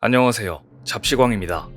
안녕하세요. 잡시광입니다.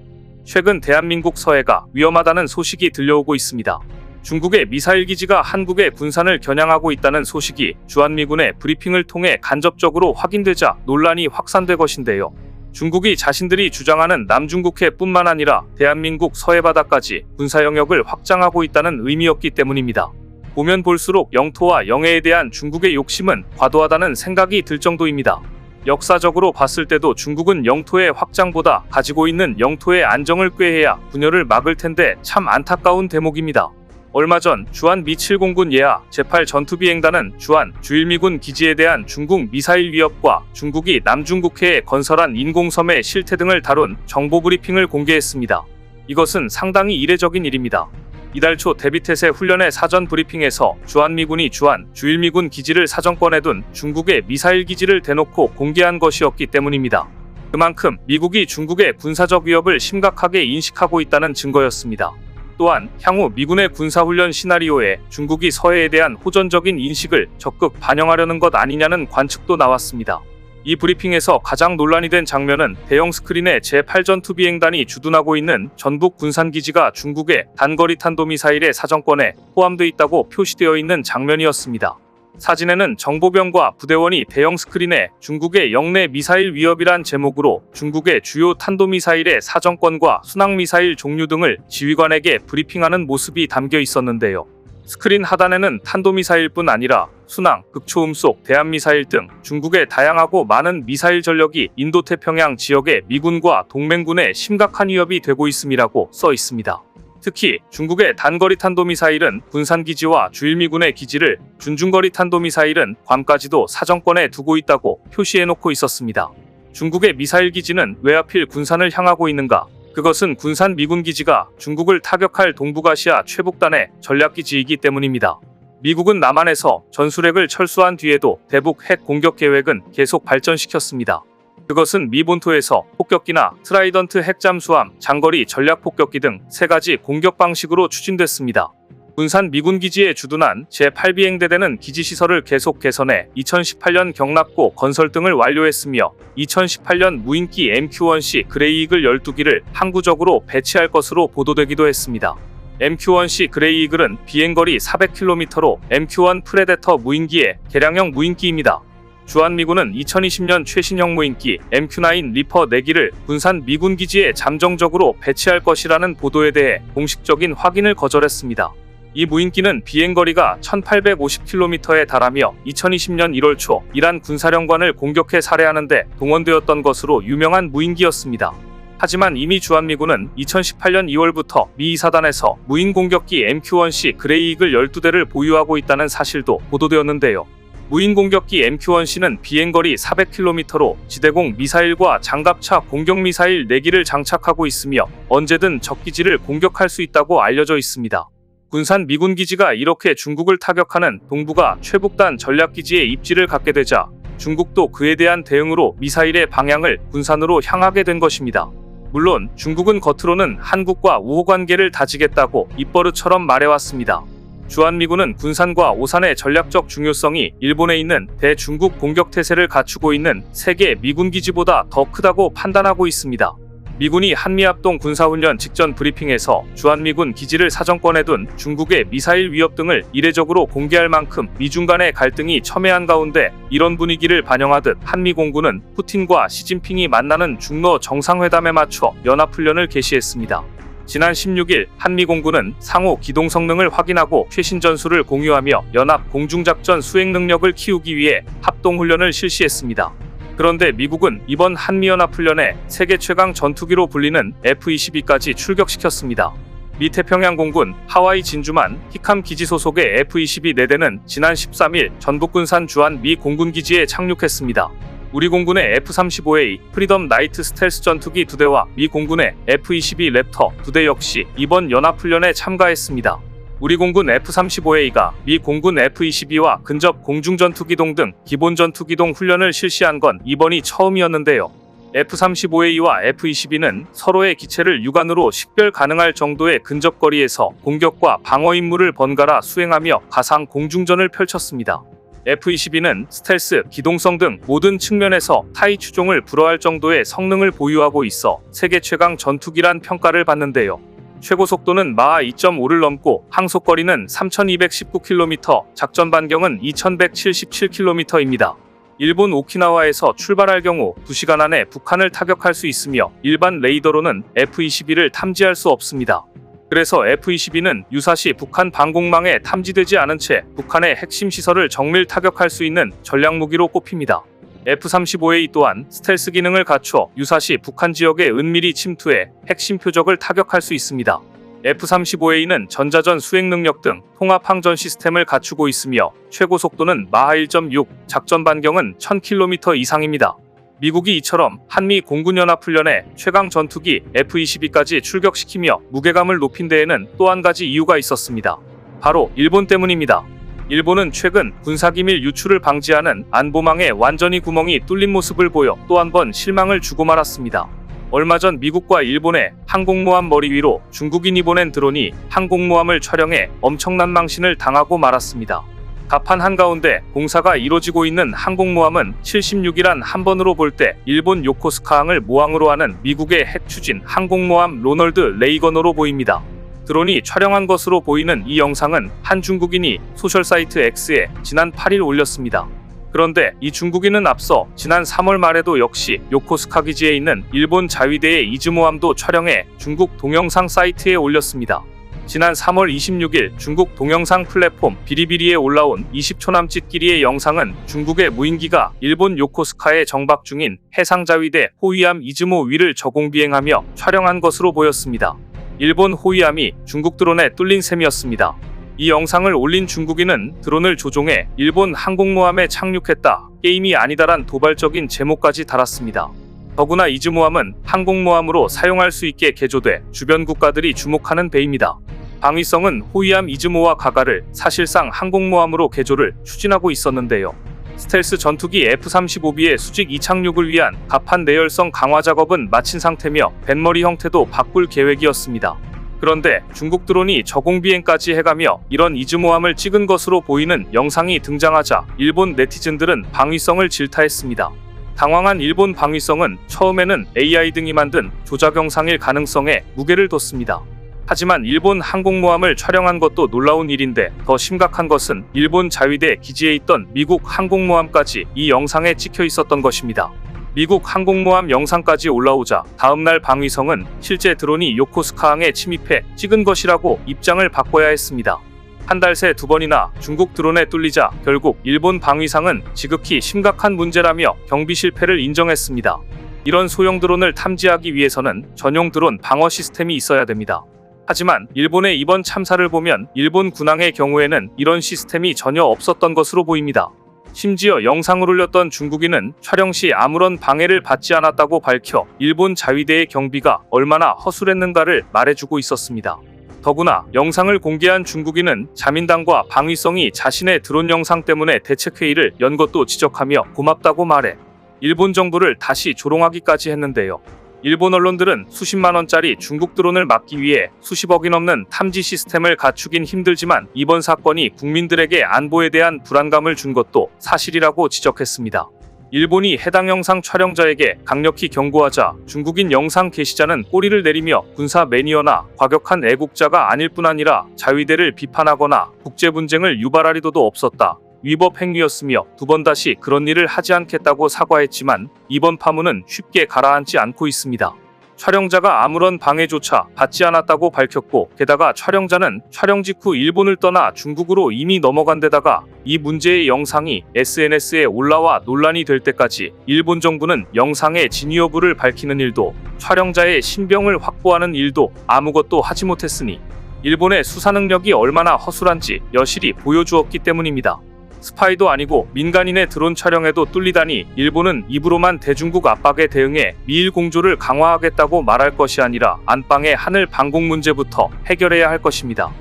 최근 대한민국 서해가 위험하다는 소식이 들려오고 있습니다. 중국의 미사일 기지가 한국의 군산을 겨냥하고 있다는 소식이 주한미군의 브리핑을 통해 간접적으로 확인되자 논란이 확산된 것인데요. 중국이 자신들이 주장하는 남중국해뿐만 아니라 대한민국 서해 바다까지 군사 영역을 확장하고 있다는 의미였기 때문입니다. 보면 볼수록 영토와 영해에 대한 중국의 욕심은 과도하다는 생각이 들 정도입니다. 역사적으로 봤을 때도 중국은 영토의 확장보다 가지고 있는 영토의 안정을 꾀해야 분열을 막을 텐데 참 안타까운 대목입니다. 얼마 전 주한 미 7공군 예하 제8 전투비행단은 주한 주일미군 기지에 대한 중국 미사일 위협과 중국이 남중국해에 건설한 인공섬의 실태 등을 다룬 정보 브리핑을 공개했습니다. 이것은 상당히 이례적인 일입니다. 이달 초 대비태세 훈련의 사전 브리핑에서 주한미군이 주한 주일미군 기지를 사정권에 둔 중국의 미사일 기지를 대놓고 공개한 것이었기 때문입니다. 그만큼 미국이 중국의 군사적 위협을 심각하게 인식하고 있다는 증거였습니다. 또한 향후 미군의 군사훈련 시나리오에 중국이 서해에 대한 호전적인 인식을 적극 반영하려는 것 아니냐는 관측도 나왔습니다. 이 브리핑에서 가장 논란이 된 장면은 대형 스크린에 제8전투비행단이 주둔하고 있는 전북 군산기지가 중국의 단거리 탄도미사일의 사정권에 포함되어 있다고 표시되어 있는 장면이었습니다. 사진에는 정보병과 부대원이 대형 스크린에 중국의 영내 미사일 위협이란 제목으로 중국의 주요 탄도미사일의 사정권과 순항미사일 종류 등을 지휘관에게 브리핑하는 모습이 담겨 있었는데요. 스크린 하단에는 탄도미사일뿐 아니라 순항, 극초음속, 대한미사일 등 중국의 다양하고 많은 미사일 전력이 인도태평양 지역의 미군과 동맹군에 심각한 위협이 되고 있음이라고 써 있습니다. 특히 중국의 단거리 탄도미사일은 군산기지와 주일미군의 기지를, 준중거리 탄도미사일은 괌까지도 사정권에 두고 있다고 표시해놓고 있었습니다. 중국의 미사일 기지는 왜 하필 군산을 향하고 있는가? 그것은 군산 미군 기지가 중국을 타격할 동북아시아 최북단의 전략기지이기 때문입니다. 미국은 남한에서 전술핵을 철수한 뒤에도 대북 핵 공격 계획은 계속 발전시켰습니다. 그것은 미 본토에서 폭격기나 트라이던트 핵잠수함, 장거리 전략폭격기 등 3가지 공격 방식으로 추진됐습니다. 군산 미군 기지에 주둔한 제8비행대대는 기지시설을 계속 개선해 2018년 경납고 건설 등을 완료했으며 2018년 무인기 MQ-1C 그레이이글 12기를 항구적으로 배치할 것으로 보도되기도 했습니다. MQ-1C 그레이이글은 비행거리 400km로 MQ-1 프레데터 무인기의 개량형 무인기입니다. 주한미군은 2020년 최신형 무인기 MQ-9 리퍼 4기를 군산 미군 기지에 잠정적으로 배치할 것이라는 보도에 대해 공식적인 확인을 거절했습니다. 이 무인기는 비행거리가 1850km에 달하며 2020년 1월 초 이란 군사령관을 공격해 살해하는 데 동원되었던 것으로 유명한 무인기였습니다. 하지만 이미 주한미군은 2018년 2월부터 미 이사단에서 무인 공격기 MQ-1C 그레이이글 12대를 보유하고 있다는 사실도 보도되었는데요. 무인 공격기 MQ-1C는 비행거리 400km로 지대공 미사일과 장갑차 공격미사일 4기를 장착하고 있으며 언제든 적기지를 공격할 수 있다고 알려져 있습니다. 군산 미군 기지가 이렇게 중국을 타격하는 동북아 최북단 전략기지에 입지를 갖게 되자 중국도 그에 대한 대응으로 미사일의 방향을 군산으로 향하게 된 것입니다. 물론 중국은 겉으로는 한국과 우호관계를 다지겠다고 입버릇처럼 말해왔습니다. 주한미군은 군산과 오산의 전략적 중요성이 일본에 있는 대중국 공격태세를 갖추고 있는 세계 미군 기지보다 더 크다고 판단하고 있습니다. 미군이 한미합동 군사훈련 직전 브리핑에서 주한미군 기지를 사정권에 둔 중국의 미사일 위협 등을 이례적으로 공개할 만큼 미중 간의 갈등이 첨예한 가운데 이런 분위기를 반영하듯 한미공군은 푸틴과 시진핑이 만나는 중러 정상회담에 맞춰 연합훈련을 개시했습니다. 지난 16일 한미공군은 상호 기동 성능을 확인하고 최신 전술을 공유하며 연합 공중작전 수행 능력을 키우기 위해 합동훈련을 실시했습니다. 그런데 미국은 이번 한미연합훈련에 세계 최강 전투기로 불리는 F-22까지 출격시켰습니다. 미 태평양공군 하와이 진주만 히캄 기지 소속의 F-22 4대는 지난 13일 전북군산 주한 미 공군기지에 착륙했습니다. 우리 공군의 F-35A 프리덤 나이트 스텔스 전투기 2대와 미 공군의 F-22 랩터 2대 역시 이번 연합훈련에 참가했습니다. 우리 공군 F-35A가 미 공군 F-22와 근접 공중전투기동 등 기본전투기동 훈련을 실시한 건 이번이 처음이었는데요. F-35A와 F-22는 서로의 기체를 육안으로 식별 가능할 정도의 근접거리에서 공격과 방어 임무를 번갈아 수행하며 가상 공중전을 펼쳤습니다. F-22는 스텔스, 기동성 등 모든 측면에서 타이 추종을 불허할 정도의 성능을 보유하고 있어 세계 최강 전투기란 평가를 받는데요. 최고 속도는 마하 2.5를 넘고 항속거리는 3,219km, 작전 반경은 2,177km입니다. 일본 오키나와에서 출발할 경우 2시간 안에 북한을 타격할 수 있으며 일반 레이더로는 F-22를 탐지할 수 없습니다. 그래서 F-22는 유사시 북한 방공망에 탐지되지 않은 채 북한의 핵심 시설을 정밀 타격할 수 있는 전략무기로 꼽힙니다. F-35A 또한 스텔스 기능을 갖춰 유사시 북한 지역에 은밀히 침투해 핵심 표적을 타격할 수 있습니다. F-35A는 전자전 수행 능력 등 통합 항전 시스템을 갖추고 있으며 최고 속도는 마하 1.6, 작전 반경은 1000km 이상입니다. 미국이 이처럼 한미 공군연합훈련에 최강 전투기 F-22까지 출격시키며 무게감을 높인 데에는 또 한 가지 이유가 있었습니다. 바로 일본 때문입니다. 일본은 최근 군사기밀 유출을 방지하는 안보망에 완전히 구멍이 뚫린 모습을 보여 또 한 번 실망을 주고 말았습니다. 얼마 전 미국과 일본의 항공모함 머리 위로 중국인이 보낸 드론이 항공모함을 촬영해 엄청난 망신을 당하고 말았습니다. 갑판 한가운데 공사가 이뤄지고 있는 항공모함은 76이란 한 번으로 볼 때 일본 요코스카항을 모항으로 하는 미국의 핵 추진 항공모함 로널드 레이건호로 보입니다. 드론이 촬영한 것으로 보이는 이 영상은 한 중국인이 소셜사이트 X에 지난 8일 올렸습니다. 그런데 이 중국인은 앞서 지난 3월 말에도 역시 요코스카 기지에 있는 일본 자위대의 이즈모함도 촬영해 중국 동영상 사이트에 올렸습니다. 지난 3월 26일 중국 동영상 플랫폼 비리비리에 올라온 20초 남짓 길이의 영상은 중국의 무인기가 일본 요코스카에 정박 중인 해상자위대 호위함 이즈모 위를 저공비행하며 촬영한 것으로 보였습니다. 일본 호위함이 중국 드론에 뚫린 셈이었습니다. 이 영상을 올린 중국인은 드론을 조종해 일본 항공모함에 착륙했다, 게임이 아니다란 도발적인 제목까지 달았습니다. 더구나 이즈모함은 항공모함으로 사용할 수 있게 개조돼 주변 국가들이 주목하는 배입니다. 방위성은 호위함 이즈모와 가가를 사실상 항공모함으로 개조를 추진하고 있었는데요. 스텔스 전투기 F-35B의 수직 이착륙을 위한 갑판 내열성 강화 작업은 마친 상태며 뱃머리 형태도 바꿀 계획이었습니다. 그런데 중국 드론이 저공비행까지 해가며 이런 이즈모함을 찍은 것으로 보이는 영상이 등장하자 일본 네티즌들은 방위성을 질타했습니다. 당황한 일본 방위성은 처음에는 AI 등이 만든 조작 영상일 가능성에 무게를 뒀습니다. 하지만 일본 항공모함을 촬영한 것도 놀라운 일인데 더 심각한 것은 일본 자위대 기지에 있던 미국 항공모함까지 이 영상에 찍혀 있었던 것입니다. 미국 항공모함 영상까지 올라오자 다음날 방위성은 실제 드론이 요코스카항에 침입해 찍은 것이라고 입장을 바꿔야 했습니다. 한 달 새 2번이나 중국 드론에 뚫리자 결국 일본 방위상은 지극히 심각한 문제라며 경비 실패를 인정했습니다. 이런 소형 드론을 탐지하기 위해서는 전용 드론 방어 시스템이 있어야 됩니다. 하지만 일본의 이번 참사를 보면 일본 군항의 경우에는 이런 시스템이 전혀 없었던 것으로 보입니다. 심지어 영상을 올렸던 중국인은 촬영 시 아무런 방해를 받지 않았다고 밝혀 일본 자위대의 경비가 얼마나 허술했는가를 말해주고 있었습니다. 더구나 영상을 공개한 중국인은 자민당과 방위성이 자신의 드론 영상 때문에 대책회의를 연 것도 지적하며 고맙다고 말해 일본 정부를 다시 조롱하기까지 했는데요. 일본 언론들은 수십만 원짜리 중국 드론을 막기 위해 수십억이 넘는 탐지 시스템을 갖추긴 힘들지만 이번 사건이 국민들에게 안보에 대한 불안감을 준 것도 사실이라고 지적했습니다. 일본이 해당 영상 촬영자에게 강력히 경고하자 중국인 영상 게시자는 꼬리를 내리며 군사 매니어나 과격한 애국자가 아닐 뿐 아니라 자위대를 비판하거나 국제분쟁을 유발할 의도도 없었다, 위법 행위였으며 2번 다시 그런 일을 하지 않겠다고 사과했지만 이번 파문은 쉽게 가라앉지 않고 있습니다. 촬영자가 아무런 방해조차 받지 않았다고 밝혔고 게다가 촬영자는 촬영 직후 일본을 떠나 중국으로 이미 넘어간 데다가 이 문제의 영상이 SNS에 올라와 논란이 될 때까지 일본 정부는 영상의 진위 여부를 밝히는 일도 촬영자의 신병을 확보하는 일도 아무것도 하지 못했으니 일본의 수사 능력이 얼마나 허술한지 여실히 보여주었기 때문입니다. 스파이도 아니고 민간인의 드론 촬영에도 뚫리다니 일본은 입으로만 대중국 압박에 대응해 미일 공조를 강화하겠다고 말할 것이 아니라 안방의 하늘 방공 문제부터 해결해야 할 것입니다.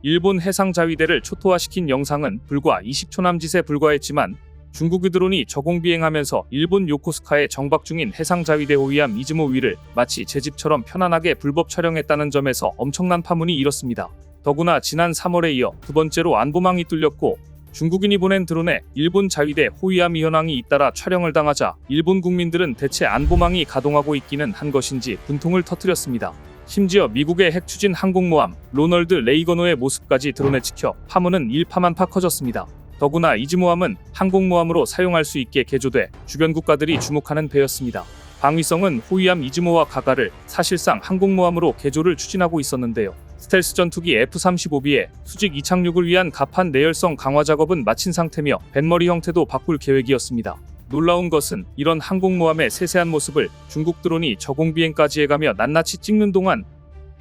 일본 해상자위대를 초토화시킨 영상은 불과 20초 남짓에 불과했지만 중국의 드론이 저공비행하면서 일본 요코스카에 정박 중인 해상자위대 호위함 이즈모 위를 마치 제 집처럼 편안하게 불법 촬영했다는 점에서 엄청난 파문이 일었습니다. 더구나 지난 3월에 이어 두 번째로 안보망이 뚫렸고 중국인이 보낸 드론에 일본 자위대 호위함 현황이 잇따라 촬영을 당하자 일본 국민들은 대체 안보망이 가동하고 있기는 한 것인지 분통을 터뜨렸습니다. 심지어 미국의 핵추진 항공모함 로널드 레이거노의 모습까지 드론에 찍혀 파문은 일파만파 커졌습니다. 더구나 이즈모함은 항공모함으로 사용할 수 있게 개조돼 주변 국가들이 주목하는 배였습니다. 방위성은 호위함 이즈모와 가가를 사실상 항공모함으로 개조를 추진하고 있었는데요. 스텔스 전투기 F-35B의 수직 이착륙을 위한 갑판 내열성 강화 작업은 마친 상태며 뱃머리 형태도 바꿀 계획이었습니다. 놀라운 것은 이런 항공모함의 세세한 모습을 중국 드론이 저공 비행까지 해가며 낱낱이 찍는 동안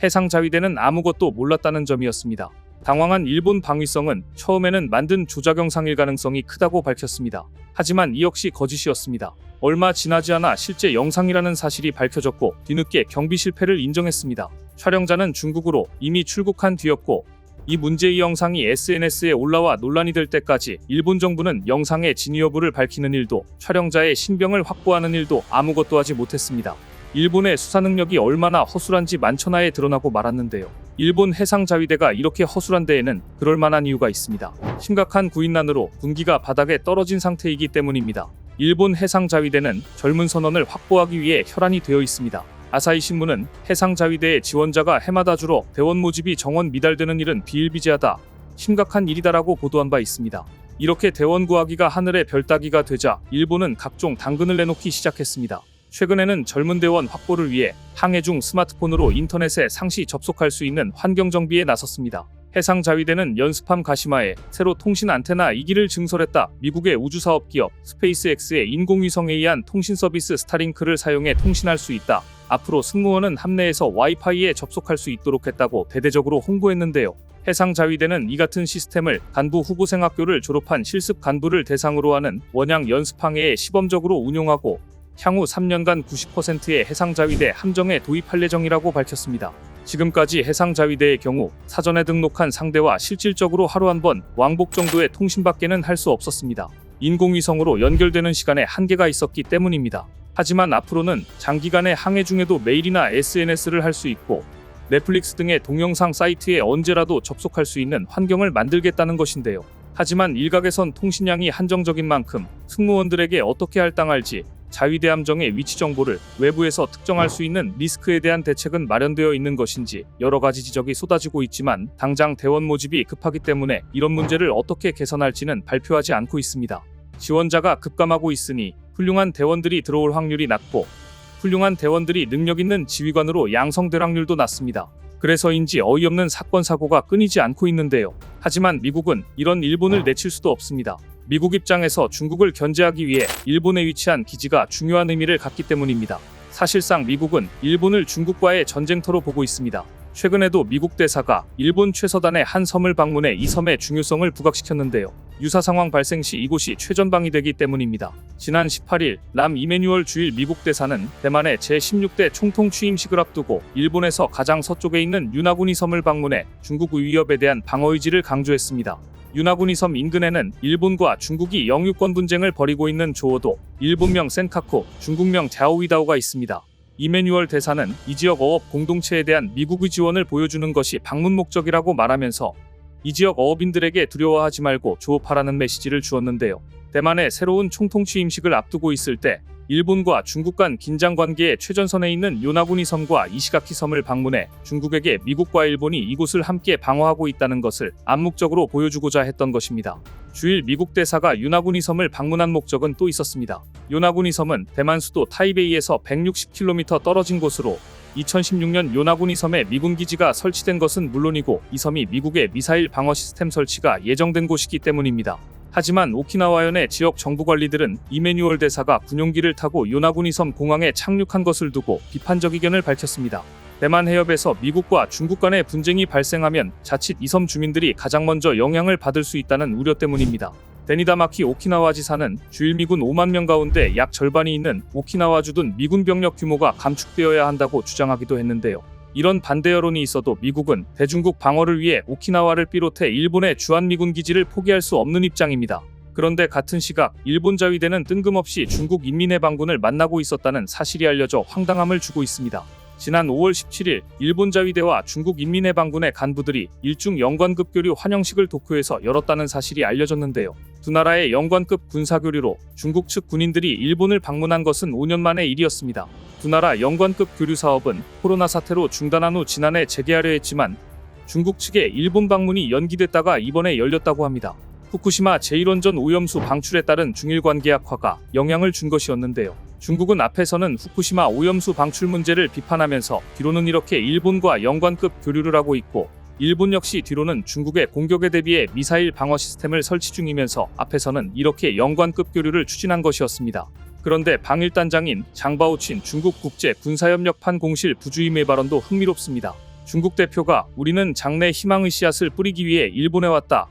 해상 자위대는 아무것도 몰랐다는 점이었습니다. 당황한 일본 방위성은 처음에는 만든 조작 영상일 가능성이 크다고 밝혔습니다. 하지만 이 역시 거짓이었습니다. 얼마 지나지 않아 실제 영상이라는 사실이 밝혀졌고 뒤늦게 경비 실패를 인정했습니다. 촬영자는 중국으로 이미 출국한 뒤였고 이 문제의 영상이 SNS에 올라와 논란이 될 때까지 일본 정부는 영상의 진위 여부를 밝히는 일도 촬영자의 신병을 확보하는 일도 아무것도 하지 못했습니다. 일본의 수사 능력이 얼마나 허술한지 만천하에 드러나고 말았는데요. 일본 해상자위대가 이렇게 허술한 데에는 그럴 만한 이유가 있습니다. 심각한 구인난으로 군기가 바닥에 떨어진 상태이기 때문입니다. 일본 해상자위대는 젊은 선원을 확보하기 위해 혈안이 되어 있습니다. 아사히 신문은 해상자위대의 지원자가 해마다 줄어 대원 모집이 정원 미달되는 일은 비일비재하다, 심각한 일이다라고 보도한 바 있습니다. 이렇게 대원 구하기가 하늘의 별 따기가 되자 일본은 각종 당근을 내놓기 시작했습니다. 최근에는 젊은 대원 확보를 위해 항해 중 스마트폰으로 인터넷에 상시 접속할 수 있는 환경 정비에 나섰습니다. 해상자위대는 연습함 가시마에 새로 통신 안테나 2기를 증설했다. 미국의 우주사업 기업 스페이스X의 인공위성에 의한 통신 서비스 스타링크를 사용해 통신할 수 있다. 앞으로 승무원은 함내에서 와이파이에 접속할 수 있도록 했다고 대대적으로 홍보했는데요. 해상자위대는 이 같은 시스템을 간부 후보생학교를 졸업한 실습 간부를 대상으로 하는 원양 연습항해에 시범적으로 운용하고 향후 3년간 90%의 해상자위대 함정에 도입할 예정이라고 밝혔습니다. 지금까지 해상자위대의 경우 사전에 등록한 상대와 실질적으로 하루 한 번 왕복 정도의 통신밖에는 할 수 없었습니다. 인공위성으로 연결되는 시간에 한계가 있었기 때문입니다. 하지만 앞으로는 장기간의 항해 중에도 메일이나 SNS를 할 수 있고 넷플릭스 등의 동영상 사이트에 언제라도 접속할 수 있는 환경을 만들겠다는 것인데요. 하지만 일각에선 통신량이 한정적인 만큼 승무원들에게 어떻게 할당할지 자위대 함정의 위치 정보를 외부에서 특정할 수 있는 리스크에 대한 대책은 마련되어 있는 것인지 여러 가지 지적이 쏟아지고 있지만 당장 대원 모집이 급하기 때문에 이런 문제를 어떻게 개선할지는 발표하지 않고 있습니다. 지원자가 급감하고 있으니 훌륭한 대원들이 들어올 확률이 낮고 훌륭한 대원들이 능력 있는 지휘관으로 양성될 확률도 낮습니다. 그래서인지 어이없는 사건 사고가 끊이지 않고 있는데요. 하지만 미국은 이런 일본을 내칠 수도 없습니다. 미국 입장에서 중국을 견제하기 위해 일본에 위치한 기지가 중요한 의미를 갖기 때문입니다. 사실상 미국은 일본을 중국과의 전쟁터로 보고 있습니다. 최근에도 미국 대사가 일본 최서단의 한 섬을 방문해 이 섬의 중요성을 부각시켰는데요. 유사 상황 발생 시 이곳이 최전방이 되기 때문입니다. 지난 18일 람 이메뉴얼 주일 미국 대사는 대만의 제16대 총통 취임식을 앞두고 일본에서 가장 서쪽에 있는 유나구니 섬을 방문해 중국 위협에 대한 방어 의지를 강조했습니다. 유나구니 섬 인근에는 일본과 중국이 영유권 분쟁을 벌이고 있는 조어도, 일본명 센카쿠, 중국명 갸오위다오가 있습니다. 이메뉴얼 대사는 이 지역 어업 공동체에 대한 미국의 지원을 보여주는 것이 방문 목적이라고 말하면서 이 지역 어업인들에게 두려워하지 말고 조업하라는 메시지를 주었는데요. 대만의 새로운 총통 취임식을 앞두고 있을 때 일본과 중국 간 긴장 관계의 최전선에 있는 요나구니 섬과 이시가키 섬을 방문해 중국에게 미국과 일본이 이곳을 함께 방어하고 있다는 것을 암묵적으로 보여주고자 했던 것입니다. 주일 미국 대사가 요나구니 섬을 방문한 목적은 또 있었습니다. 요나구니 섬은 대만 수도 타이베이에서 160km 떨어진 곳으로 2016년 요나구니 섬에 미군 기지가 설치된 것은 물론이고 이 섬이 미국의 미사일 방어 시스템 설치가 예정된 곳이기 때문입니다. 하지만 오키나와현의 지역 정부 관리들은 이메뉴얼 대사가 군용기를 타고 요나구니 섬 공항에 착륙한 것을 두고 비판적 의견을 밝혔습니다. 대만 해협에서 미국과 중국 간의 분쟁이 발생하면 자칫 이 섬 주민들이 가장 먼저 영향을 받을 수 있다는 우려 때문입니다. 데니다마키 오키나와 지사는 주일 미군 5만 명 가운데 약 절반이 있는 오키나와주 둔 미군 병력 규모가 감축되어야 한다고 주장하기도 했는데요. 이런 반대 여론이 있어도 미국은 대중국 방어를 위해 오키나와를 비롯해 일본의 주한미군 기지를 포기할 수 없는 입장입니다. 그런데 같은 시각 일본 자위대는 뜬금없이 중국 인민해방군을 만나고 있었다는 사실이 알려져 황당함을 주고 있습니다. 지난 5월 17일 일본 자위대와 중국 인민해방군의 간부들이 일중 영관급 교류 환영식을 도쿄에서 열었다는 사실이 알려졌는데요. 두 나라의 영관급 군사교류로 중국 측 군인들이 일본을 방문한 것은 5년 만의 일이었습니다. 두 나라 영관급 교류 사업은 코로나 사태로 중단한 후 지난해 재개하려 했지만 중국 측의 일본 방문이 연기됐다가 이번에 열렸다고 합니다. 후쿠시마 제1원전 오염수 방출에 따른 중일 관계 악화가 영향을 준 것이었는데요. 중국은 앞에서는 후쿠시마 오염수 방출 문제를 비판하면서 뒤로는 이렇게 일본과 영관급 교류를 하고 있고, 일본 역시 뒤로는 중국의 공격에 대비해 미사일 방어 시스템을 설치 중이면서 앞에서는 이렇게 영관급 교류를 추진한 것이었습니다. 그런데 방일단장인 장바오친 중국 국제군사협력판 공실 부주임의 발언도 흥미롭습니다. 중국 대표가 우리는 장래 희망의 씨앗을 뿌리기 위해 일본에 왔다.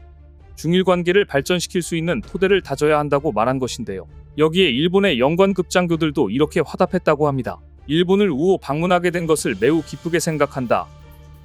중일 관계를 발전시킬 수 있는 토대를 다져야 한다고 말한 것인데요. 여기에 일본의 영관급 장교들도 이렇게 화답했다고 합니다. 일본을 우호 방문하게 된 것을 매우 기쁘게 생각한다.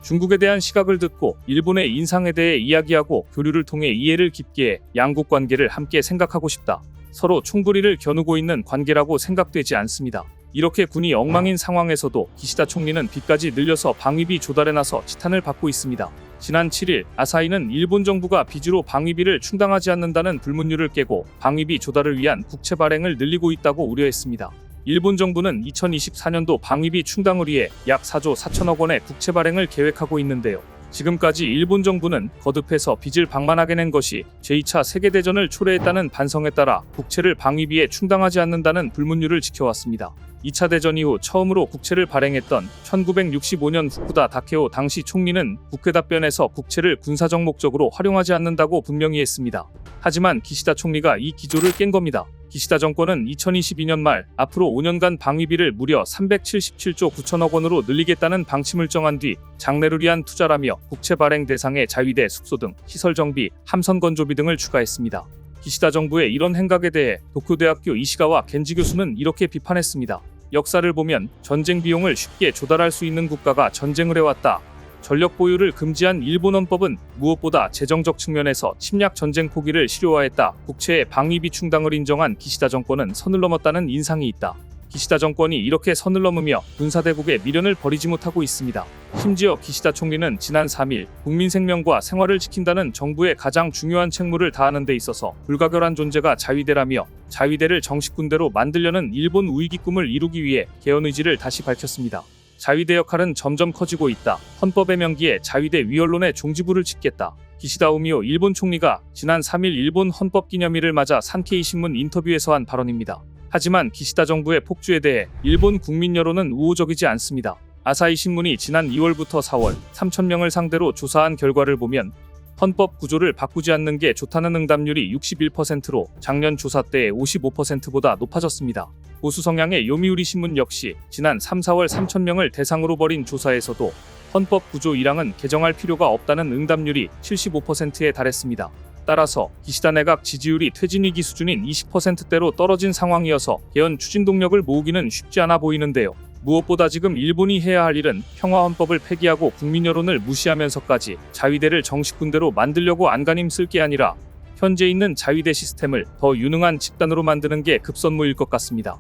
중국에 대한 시각을 듣고 일본의 인상에 대해 이야기하고 교류를 통해 이해를 깊게 해 양국 관계를 함께 생각하고 싶다. 서로 총부리를 겨누고 있는 관계라고 생각되지 않습니다. 이렇게 군이 엉망인 상황에서도 기시다 총리는 빚까지 늘려서 방위비 조달에 나서 지탄을 받고 있습니다. 지난 7일 아사히는 일본 정부가 빚으로 방위비를 충당하지 않는다는 불문율을 깨고 방위비 조달을 위한 국채 발행을 늘리고 있다고 우려했습니다. 일본 정부는 2024년도 방위비 충당을 위해 약 4조 4천억 원의 국채 발행을 계획하고 있는데요. 지금까지 일본 정부는 거듭해서 빚을 방만하게 낸 것이 제2차 세계대전을 초래했다는 반성에 따라 국채를 방위비에 충당하지 않는다는 불문율을 지켜왔습니다. 2차 대전 이후 처음으로 국채를 발행했던 1965년 후쿠다 다케오 당시 총리는 국회 답변에서 국채를 군사적 목적으로 활용하지 않는다고 분명히 했습니다. 하지만 기시다 총리가 이 기조를 깬 겁니다. 기시다 정권은 2022년 말 앞으로 5년간 방위비를 무려 377조 9천억 원으로 늘리겠다는 방침을 정한 뒤 장래를 위한 투자라며 국채 발행 대상에 자위대 숙소 등 시설 정비, 함선 건조비 등을 추가했습니다. 기시다 정부의 이런 행각에 대해 도쿄대학교 이시가와 겐지 교수는 이렇게 비판했습니다. 역사를 보면 전쟁 비용을 쉽게 조달할 수 있는 국가가 전쟁을 해왔다. 전력 보유를 금지한 일본 헌법은 무엇보다 재정적 측면에서 침략 전쟁 포기를 실효화했다. 국채의 방위비 충당을 인정한 기시다 정권은 선을 넘었다는 인상이 있다. 기시다 정권이 이렇게 선을 넘으며 군사대국에 미련을 버리지 못하고 있습니다. 심지어 기시다 총리는 지난 3일 국민 생명과 생활을 지킨다는 정부의 가장 중요한 책무를 다하는 데 있어서 불가결한 존재가 자위대라며 자위대를 정식 군대로 만들려는 일본 우익의 꿈을 이루기 위해 개헌 의지를 다시 밝혔습니다. 자위대 역할은 점점 커지고 있다. 헌법의 명기에 자위대 위언론의 종지부를 짓겠다. 기시다 우미오 일본 총리가 지난 3일 일본 헌법기념일을 맞아 산케이 신문 인터뷰에서 한 발언입니다. 하지만 기시다 정부의 폭주에 대해 일본 국민 여론은 우호적이지 않습니다. 아사히 신문이 지난 2월부터 4월 3,000명을 상대로 조사한 결과를 보면 헌법 구조를 바꾸지 않는 게 좋다는 응답률이 61%로 작년 조사 때의 55%보다 높아졌습니다. 보수 성향의 요미우리 신문 역시 지난 3, 4월 3,000명을 대상으로 벌인 조사에서도 헌법 구조 1항은 개정할 필요가 없다는 응답률이 75%에 달했습니다. 따라서 기시다 내각 지지율이 퇴진위기 수준인 20%대로 떨어진 상황이어서 개헌 추진 동력을 모으기는 쉽지 않아 보이는데요. 무엇보다 지금 일본이 해야 할 일은 평화헌법을 폐기하고 국민 여론을 무시하면서까지 자위대를 정식 군대로 만들려고 안간힘 쓸 게 아니라 현재 있는 자위대 시스템을 더 유능한 집단으로 만드는 게 급선무일 것 같습니다.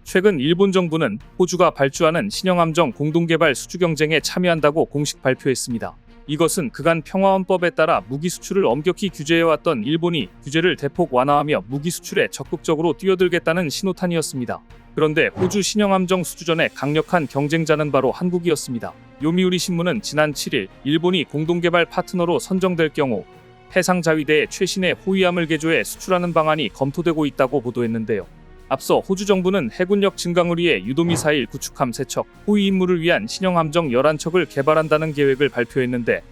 최근 일본 정부는 호주가 발주하는 신형함정 공동개발 수주 경쟁에 참여한다고 공식 발표했습니다. 이것은 그간 평화헌법에 따라 무기 수출을 엄격히 규제해왔던 일본이 규제를 대폭 완화하며 무기 수출에 적극적으로 뛰어들겠다는 신호탄이었습니다. 그런데 호주 신형함정 수주전의 강력한 경쟁자는 바로 한국이었습니다. 요미우리 신문은 지난 7일 일본이 공동개발 파트너로 선정될 경우 해상 자위대에 최신의 호위함을 개조해 수출하는 방안이 검토되고 있다고 보도했는데요. 앞서 호주 정부는 해군력 증강을 위해 유도미사일 구축함 3척, 호위 임무를 위한 신형함정 11척을 개발한다는 계획을 발표했는데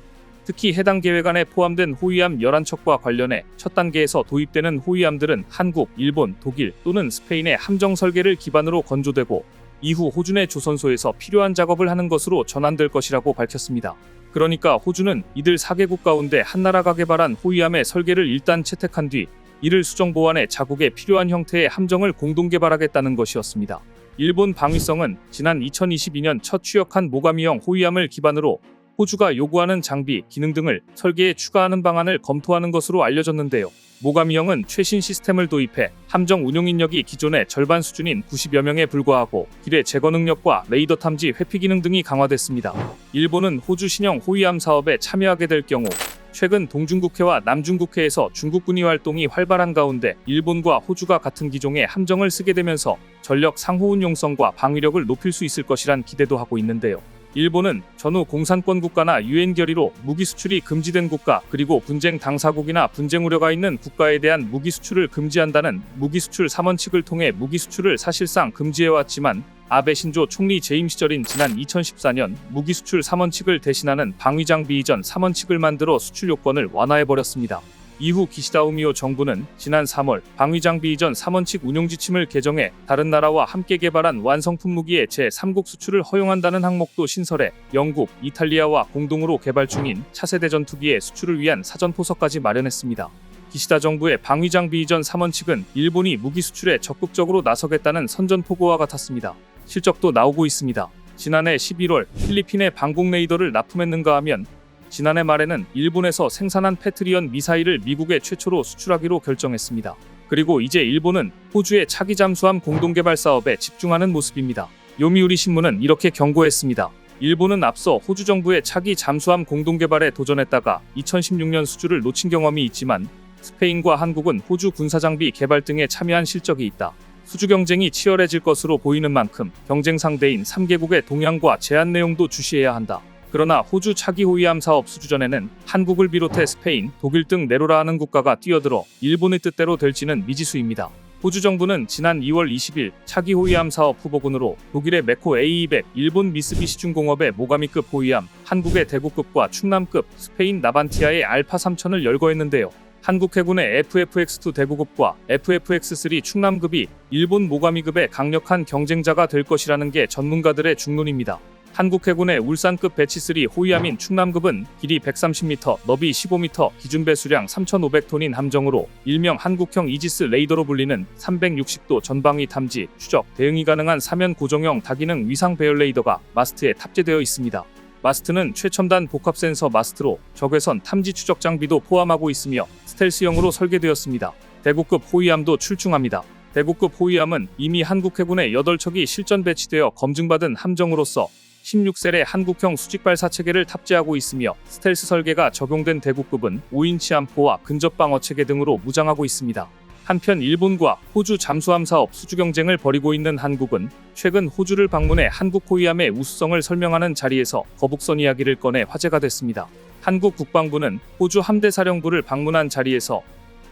특히 해당 계획 안에 포함된 호위함 11척과 관련해 첫 단계에서 도입되는 호위함들은 한국, 일본, 독일 또는 스페인의 함정 설계를 기반으로 건조되고 이후 호주 내 조선소에서 필요한 작업을 하는 것으로 전환될 것이라고 밝혔습니다. 그러니까 호주는 이들 4개국 가운데 한 나라가 개발한 호위함의 설계를 일단 채택한 뒤 이를 수정 보완해 자국에 필요한 형태의 함정을 공동 개발하겠다는 것이었습니다. 일본 방위성은 지난 2022년 첫 취역한 모가미형 호위함을 기반으로 호주가 요구하는 장비, 기능 등을 설계에 추가하는 방안을 검토하는 것으로 알려졌는데요. 모가미형은 최신 시스템을 도입해 함정 운용 인력이 기존의 절반 수준인 90여 명에 불과하고 기뢰 제거 능력과 레이더 탐지 회피 기능 등이 강화됐습니다. 일본은 호주 신형 호위함 사업에 참여하게 될 경우 최근 동중국해와 남중국해에서 중국군이 활동이 활발한 가운데 일본과 호주가 같은 기종의 함정을 쓰게 되면서 전력 상호 운용성과 방위력을 높일 수 있을 것이란 기대도 하고 있는데요. 일본은 전후 공산권 국가나 유엔 결의로 무기 수출이 금지된 국가 그리고 분쟁 당사국이나 분쟁 우려가 있는 국가에 대한 무기 수출을 금지한다는 무기 수출 3원칙을 통해 무기 수출을 사실상 금지해왔지만 아베 신조 총리 재임 시절인 지난 2014년 무기 수출 3원칙을 대신하는 방위장비 이전 3원칙을 만들어 수출 요건을 완화해버렸습니다. 이후 기시다 우미오 정부는 지난 3월 방위장비 이전 3원칙 운용 지침을 개정해 다른 나라와 함께 개발한 완성품 무기의 제3국 수출을 허용한다는 항목도 신설해 영국, 이탈리아와 공동으로 개발 중인 차세대 전투기의 수출을 위한 사전포서까지 마련했습니다. 기시다 정부의 방위장비 이전 3원칙은 일본이 무기 수출에 적극적으로 나서겠다는 선전포고와 같았습니다. 실적도 나오고 있습니다. 지난해 11월 필리핀에 방공 레이더를 납품했는가 하면 지난해 말에는 일본에서 생산한 패트리언 미사일을 미국에 최초로 수출하기로 결정했습니다. 그리고 이제 일본은 호주의 차기 잠수함 공동개발 사업에 집중하는 모습입니다. 요미우리 신문은 이렇게 경고했습니다. 일본은 앞서 호주 정부의 차기 잠수함 공동개발에 도전했다가 2016년 수주를 놓친 경험이 있지만 스페인과 한국은 호주 군사장비 개발 등에 참여한 실적이 있다. 수주 경쟁이 치열해질 것으로 보이는 만큼 경쟁 상대인 3개국의 동향과 제한 내용도 주시해야 한다. 그러나 호주 차기 호위함 사업 수주전에는 한국을 비롯해 스페인, 독일 등 내로라 하는 국가가 뛰어들어 일본의 뜻대로 될지는 미지수입니다. 호주 정부는 지난 2월 20일 차기 호위함 사업 후보군으로 독일의 메코 A200, 일본 미쓰비시 중공업의 모가미급 호위함, 한국의 대구급과 충남급, 스페인 나반티아의 알파 3000을 열거했는데요. 한국 해군의 FFX2 대구급과 FFX3 충남급이 일본 모가미급의 강력한 경쟁자가 될 것이라는 게 전문가들의 중론입니다. 한국 해군의 울산급 배치3 호위함인 충남급은 길이 130m, 너비 15m, 기준 배수량 3,500톤인 함정으로 일명 한국형 이지스 레이더로 불리는 360도 전방위 탐지, 추적, 대응이 가능한 사면 고정형 다기능 위상 배열 레이더가 마스트에 탑재되어 있습니다. 마스트는 최첨단 복합 센서 마스트로 적외선 탐지 추적 장비도 포함하고 있으며 스텔스형으로 설계되었습니다. 대구급 호위함도 출중합니다. 대구급 호위함은 이미 한국 해군의 8척이 실전 배치되어 검증받은 함정으로서 16셀의 한국형 수직발사 체계를 탑재하고 있으며 스텔스 설계가 적용된 대구급은 5인치 암포와 근접 방어 체계 등으로 무장하고 있습니다. 한편 일본과 호주 잠수함 사업 수주 경쟁을 벌이고 있는 한국은 최근 호주를 방문해 한국 호위함의 우수성을 설명하는 자리에서 거북선 이야기를 꺼내 화제가 됐습니다. 한국 국방부는 호주 함대사령부를 방문한 자리에서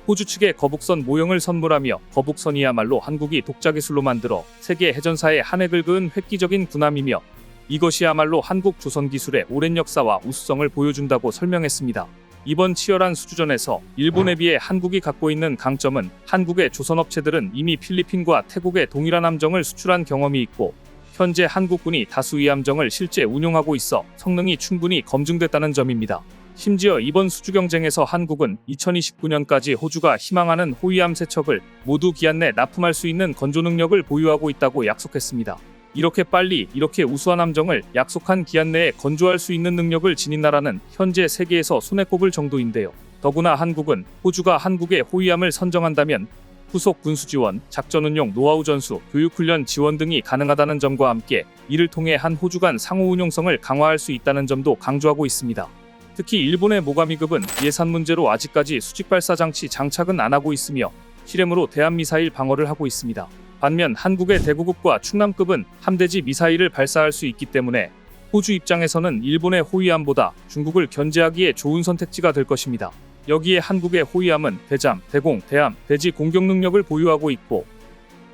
호주 측에 거북선 모형을 선물하며 거북선이야말로 한국이 독자기술로 만들어 세계 해전사에 한 획을 그은 획기적인 군함이며 이것이야말로 한국 조선 기술의 오랜 역사와 우수성을 보여준다고 설명했습니다. 이번 치열한 수주전에서 일본에 비해 한국이 갖고 있는 강점은 한국의 조선업체들은 이미 필리핀과 태국에 동일한 함정을 수출한 경험이 있고 현재 한국군이 다수 이 함정을 실제 운용하고 있어 성능이 충분히 검증됐다는 점입니다. 심지어 이번 수주 경쟁에서 한국은 2029년까지 호주가 희망하는 호위함 3척을 모두 기한 내 납품할 수 있는 건조 능력을 보유하고 있다고 약속했습니다. 이렇게 빨리 이렇게 우수한 함정을 약속한 기한 내에 건조할 수 있는 능력을 지닌 나라는 현재 세계에서 손에 꼽을 정도인데요. 더구나 한국은 호주가 한국의 호위함을 선정한다면 후속 군수 지원, 작전 운용 노하우 전수, 교육 훈련 지원 등이 가능하다는 점과 함께 이를 통해 한 호주 간 상호 운용성을 강화할 수 있다는 점도 강조하고 있습니다. 특히 일본의 모가미급은 예산 문제로 아직까지 수직 발사 장치 장착은 안 하고 있으며 실험으로 대한미사일 방어를 하고 있습니다. 반면 한국의 대구급과 충남급은 함대지 미사일을 발사할 수 있기 때문에 호주 입장에서는 일본의 호위함보다 중국을 견제하기에 좋은 선택지가 될 것입니다. 여기에 한국의 호위함은 대잠, 대공, 대함, 대지 공격 능력을 보유하고 있고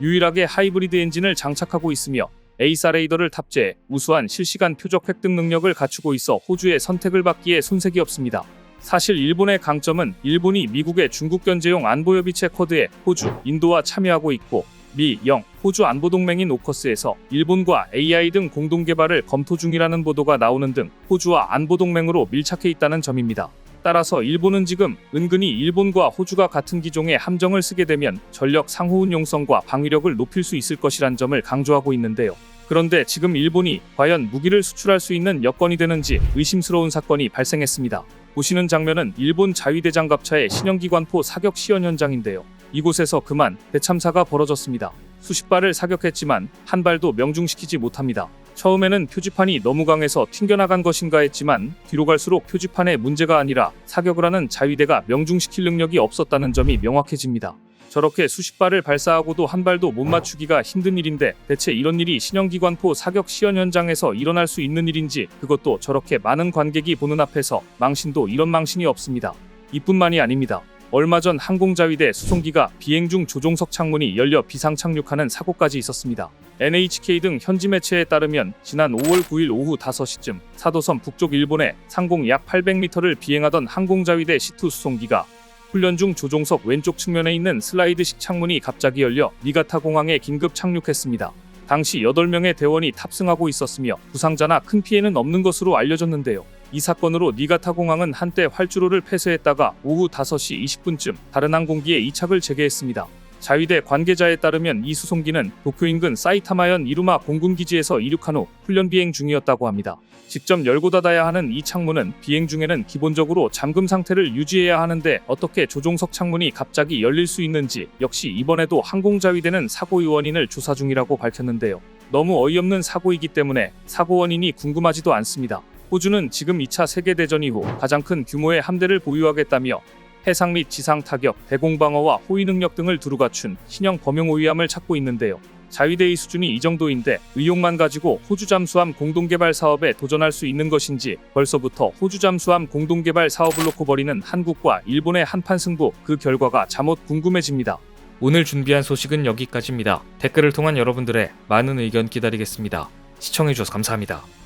유일하게 하이브리드 엔진을 장착하고 있으며 에이사 레이더를 탑재해 우수한 실시간 표적 획득 능력을 갖추고 있어 호주의 선택을 받기에 손색이 없습니다. 사실 일본의 강점은 일본이 미국의 중국 견제용 안보협의 체커드에 호주, 인도와 참여하고 있고 미, 영, 호주 안보동맹인 오커스에서 일본과 AI 등 공동개발을 검토 중이라는 보도가 나오는 등 호주와 안보동맹으로 밀착해 있다는 점입니다. 따라서 일본은 지금 은근히 일본과 호주가 같은 기종의 함정을 쓰게 되면 전력 상호 운용성과 방위력을 높일 수 있을 것이란 점을 강조하고 있는데요. 그런데 지금 일본이 과연 무기를 수출할 수 있는 여건이 되는지 의심스러운 사건이 발생했습니다. 보시는 장면은 일본 자위대 장갑차의 신형기관포 사격 시연 현장인데요. 이곳에서 그만 대참사가 벌어졌습니다. 수십 발을 사격했지만 한 발도 명중시키지 못합니다. 처음에는 표지판이 너무 강해서 튕겨나간 것인가 했지만 뒤로 갈수록 표지판의 문제가 아니라 사격을 하는 자위대가 명중시킬 능력이 없었다는 점이 명확해집니다. 저렇게 수십 발을 발사하고도 한 발도 못 맞추기가 힘든 일인데 대체 이런 일이 신형기관포 사격 시연 현장에서 일어날 수 있는 일인지, 그것도 저렇게 많은 관객이 보는 앞에서 망신도 이런 망신이 없습니다. 이뿐만이 아닙니다. 얼마 전 항공자위대 수송기가 비행 중 조종석 창문이 열려 비상 착륙하는 사고까지 있었습니다. NHK 등 현지 매체에 따르면 지난 5월 9일 오후 5시쯤 사도섬 북쪽 일본에 상공 약 800m를 비행하던 항공자위대 C2 수송기가 훈련 중 조종석 왼쪽 측면에 있는 슬라이드식 창문이 갑자기 열려 니가타 공항에 긴급 착륙했습니다. 당시 8명의 대원이 탑승하고 있었으며 부상자나 큰 피해는 없는 것으로 알려졌는데요. 이 사건으로 니가타 공항은 한때 활주로를 폐쇄했다가 오후 5시 20분쯤 다른 항공기에 이착을 재개했습니다. 자위대 관계자에 따르면 이 수송기는 도쿄 인근 사이타마현 이루마 공군기지에서 이륙한 후 훈련 비행 중이었다고 합니다. 직접 열고 닫아야 하는 이 창문은 비행 중에는 기본적으로 잠금 상태를 유지해야 하는데 어떻게 조종석 창문이 갑자기 열릴 수 있는지 역시 이번에도 항공자위대는 사고의 원인을 조사 중이라고 밝혔는데요. 너무 어이없는 사고이기 때문에 사고 원인이 궁금하지도 않습니다. 호주는 지금 2차 세계대전 이후 가장 큰 규모의 함대를 보유하겠다며 해상 및 지상 타격, 대공방어와 호위 능력 등을 두루 갖춘 신형 범용 호위함을 찾고 있는데요. 자위대의 수준이 이 정도인데 의욕만 가지고 호주 잠수함 공동개발 사업에 도전할 수 있는 것인지, 벌써부터 호주 잠수함 공동개발 사업을 놓고 벌이는 한국과 일본의 한판 승부, 그 결과가 잠옷 궁금해집니다. 오늘 준비한 소식은 여기까지입니다. 댓글을 통한 여러분들의 많은 의견 기다리겠습니다. 시청해주셔서 감사합니다.